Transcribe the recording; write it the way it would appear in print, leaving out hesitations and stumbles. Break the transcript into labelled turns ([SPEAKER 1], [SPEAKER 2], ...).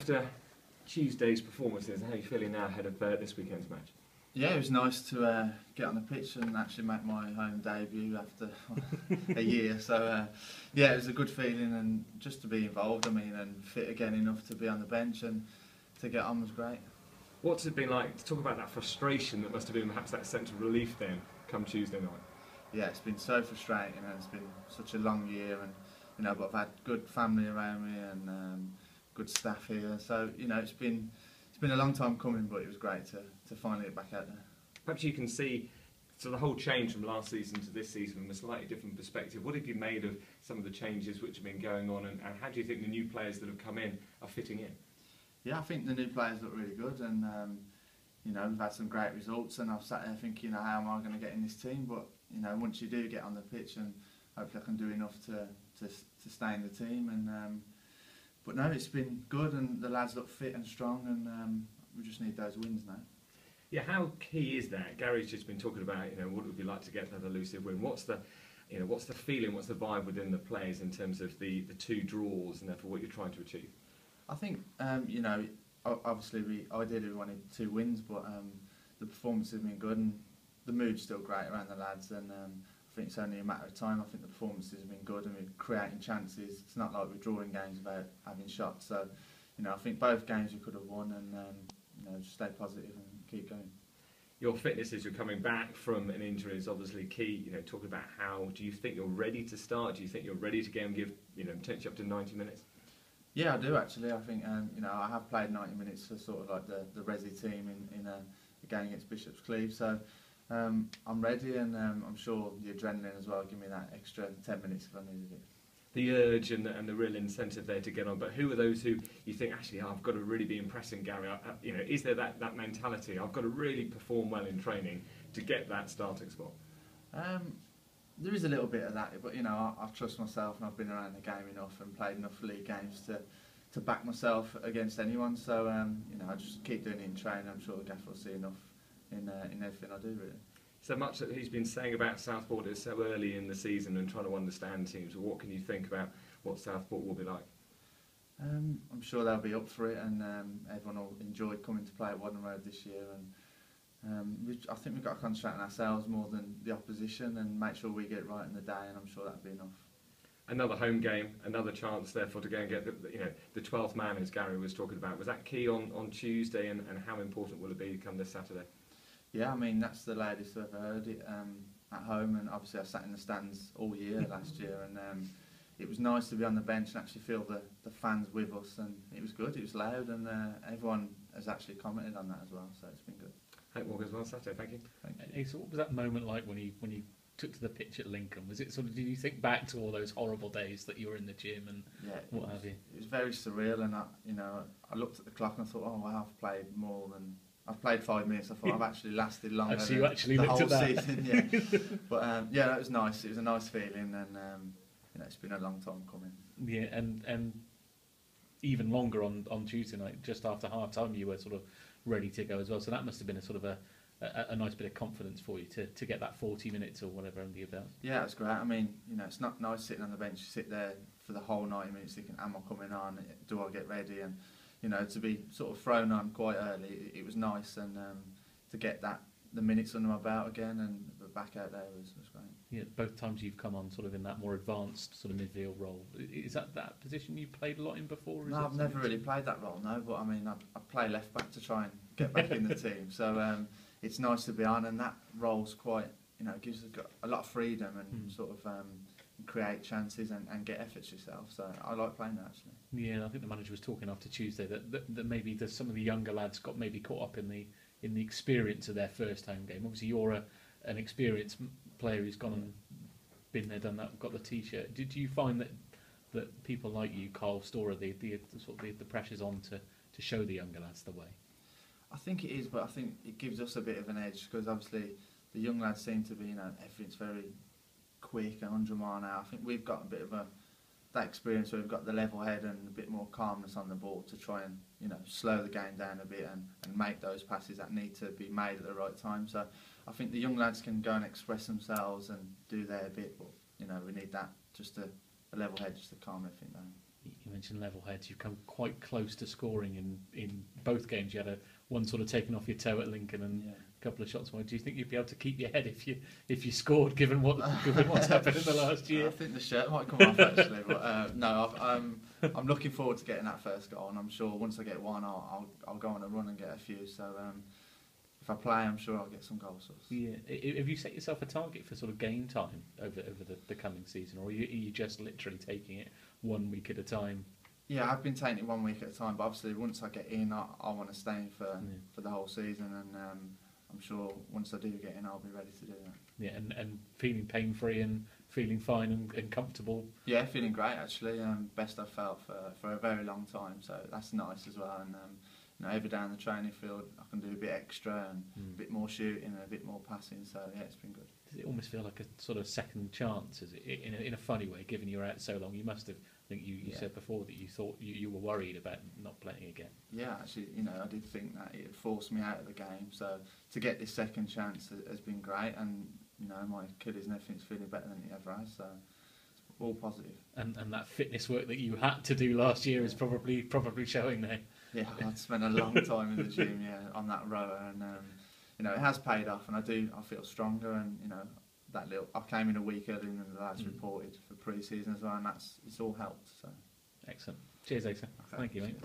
[SPEAKER 1] After Tuesday's performances, how are you feeling now ahead of this weekend's match?
[SPEAKER 2] Yeah, it was nice to get on the pitch and actually make my home debut after a year. So, yeah, it was a good feeling, and just to be involved, I mean, and fit again enough to be on the bench and to get on was great.
[SPEAKER 1] What's it been like to talk about that frustration that must have been perhaps that sense of relief then come Tuesday night?
[SPEAKER 2] Yeah, it's been so frustrating, and it's been such a long year, and but I've had good family around me and good staff here. So, it's been a long time coming, but it was great to finally get back out there.
[SPEAKER 1] Perhaps you can see the whole change from last season to this season from a slightly different perspective. What have you made of some of the changes which have been going on, and how do you think the new players that have come in are fitting in?
[SPEAKER 2] Yeah, I think the new players look really good, and we've had some great results, and I've sat there thinking, how am I going to get in this team? But once you do get on the pitch, and hopefully I can do enough to stay in the team. And but no, it's been good, and the lads look fit and strong, and we just need those wins now.
[SPEAKER 1] Yeah, how key is that? Gary's just been talking about, what it would be like to get that elusive win. What's the feeling? What's the vibe within the players in terms of the two draws and therefore what you're trying to achieve?
[SPEAKER 2] I think obviously we ideally wanted 2 wins, but the performance has been good, and the mood's still great around the lads, and I think it's only a matter of time. I think the performances have been good, and we're creating chances. It's not like we're drawing games without having shots. So, I think both games we could have won, and just stay positive and keep going.
[SPEAKER 1] Your fitness as you're coming back from an injury is obviously key. Talking about how do you think you're ready to start? Do you think you're ready to go and give potentially up to 90 minutes?
[SPEAKER 2] Yeah, I do actually. I think I have played 90 minutes for sort of like the Resi team in a game against Bishop's Cleeve. So I'm ready, and I'm sure the adrenaline as well will give me that extra 10 minutes if I needed it.
[SPEAKER 1] The urge and the real incentive there to get on, but who are those who you think actually I've got to really be impressing Gary? Is there that mentality? I've got to really perform well in training to get that starting spot.
[SPEAKER 2] There is a little bit of that, but I trust myself, and I've been around the game enough and played enough league games to back myself against anyone. So I just keep doing it in training. I'm sure the gaffer will see enough in everything I do, really.
[SPEAKER 1] So much that he's been saying about Southport is so early in the season and trying to understand teams. What can you think about what Southport will be like?
[SPEAKER 2] I'm sure they'll be up for it, and everyone will enjoy coming to play at Wadden Road this year. And I think we've got to concentrate on ourselves more than the opposition, and make sure we get it right in the day, and I'm sure that'll be enough. Another
[SPEAKER 1] home game, another chance therefore to go and get the 12th man, as Gary was talking about. Was that key on Tuesday, and how important will it be come this Saturday?
[SPEAKER 2] Yeah, I mean, that's the loudest I've ever heard it at home, and obviously I sat in the stands all year last year, and it was nice to be on the bench and actually feel the fans with us, and it was good, it was loud, and everyone has actually commented on that as well, so it's been good.
[SPEAKER 1] Hope all goes well Saturday, thank you.
[SPEAKER 3] Hey, so what was that moment like when you took to the pitch at Lincoln? Was it did you think back to all those horrible days that you were in the gym and what have you?
[SPEAKER 2] It was very surreal, and I looked at the clock and I thought, oh wow, I've played 5 minutes. I thought I've actually lasted longer
[SPEAKER 3] so you actually
[SPEAKER 2] the
[SPEAKER 3] looked
[SPEAKER 2] whole
[SPEAKER 3] at that.
[SPEAKER 2] season. Yeah, but that was nice. It was a nice feeling, and it's been a long time coming.
[SPEAKER 3] Yeah, and even longer on Tuesday night, just after half time, you were sort of ready to go as well. So that must have been a nice bit of confidence for you to get that 40 minutes or whatever under your belt.
[SPEAKER 2] Yeah, it's great. I mean, it's not nice sitting on the bench. You sit there for the whole 90 minutes thinking, am I coming on? Do I get ready? And to be sort of thrown on quite early, it was nice, and to get the minutes under my belt again and back out there was great.
[SPEAKER 3] Yeah, both times you've come on sort of in that more advanced sort of midfield role. Is that position you played a lot in before?
[SPEAKER 2] No, I've never really played that role, no, but I mean, I play left back to try and get back in the team, so it's nice to be on, and that role's quite, gives a lot of freedom and sort of create chances and get efforts yourself, so I like playing that actually.
[SPEAKER 3] Yeah, I think the manager was talking after Tuesday that maybe some of the younger lads got maybe caught up in the experience of their first home game. Obviously you're an experienced player who's gone and been there, done that, got the t-shirt. Did you find that people like you, Carl Storer, the pressure's on to show the younger lads the way?
[SPEAKER 2] I think it is, but I think it gives us a bit of an edge, because obviously the young lads seem to be, everything's very quick and 100 mile an hour. I think we've got a bit of that experience where we've got the level head and a bit more calmness on the ball to try and slow the game down a bit and make those passes that need to be made at the right time. So I think the young lads can go and express themselves and do their bit, but we need that, just a level head just to calm everything down.
[SPEAKER 3] You mentioned level heads. You've come quite close to scoring in both games. You had one sort of taken off your toe at Lincoln and a couple of shots away. Do you think you'd be able to keep your head if you scored, given what's happened in the last year?
[SPEAKER 2] I think the shirt might come off actually, but no, I'm looking forward to getting that first goal, and I'm sure once I get one, I'll go on a run and get a few. So if I play, I'm sure I'll get some goals.
[SPEAKER 3] Yeah. Have you set yourself a target for sort of game time over the coming season, or are you just literally taking it 1 week at a time?
[SPEAKER 2] Yeah, I've been taking it 1 week at a time, but obviously once I get in, I want to stay in for the whole season, and I'm sure once I do get in, I'll be ready to do that.
[SPEAKER 3] Yeah, and feeling pain-free and feeling fine and comfortable.
[SPEAKER 2] Yeah, feeling great actually. Best I've felt for a very long time, so that's nice as well. And every day on the training field, I can do a bit extra and a bit more shooting and a bit more passing. So yeah, it's been good.
[SPEAKER 3] Does it almost feel like a sort of second chance? Is it in a funny way? Given you were out so long, you must have. I think you said before that you thought you were worried about not playing again.
[SPEAKER 2] Yeah, actually, I did think that it forced me out of the game. So to get this second chance has been great, and my Achilles and everything's feeling better than it ever has. So it's all positive. And
[SPEAKER 3] that fitness work that you had to do last year is probably showing now.
[SPEAKER 2] Yeah, I'd spent a long time in the gym, on that rower, and it has paid off, and I feel stronger, and I came in a week earlier than the lads reported for pre-season as well, and it's all helped. So
[SPEAKER 3] excellent. Cheers, Asa. Thank you, mate.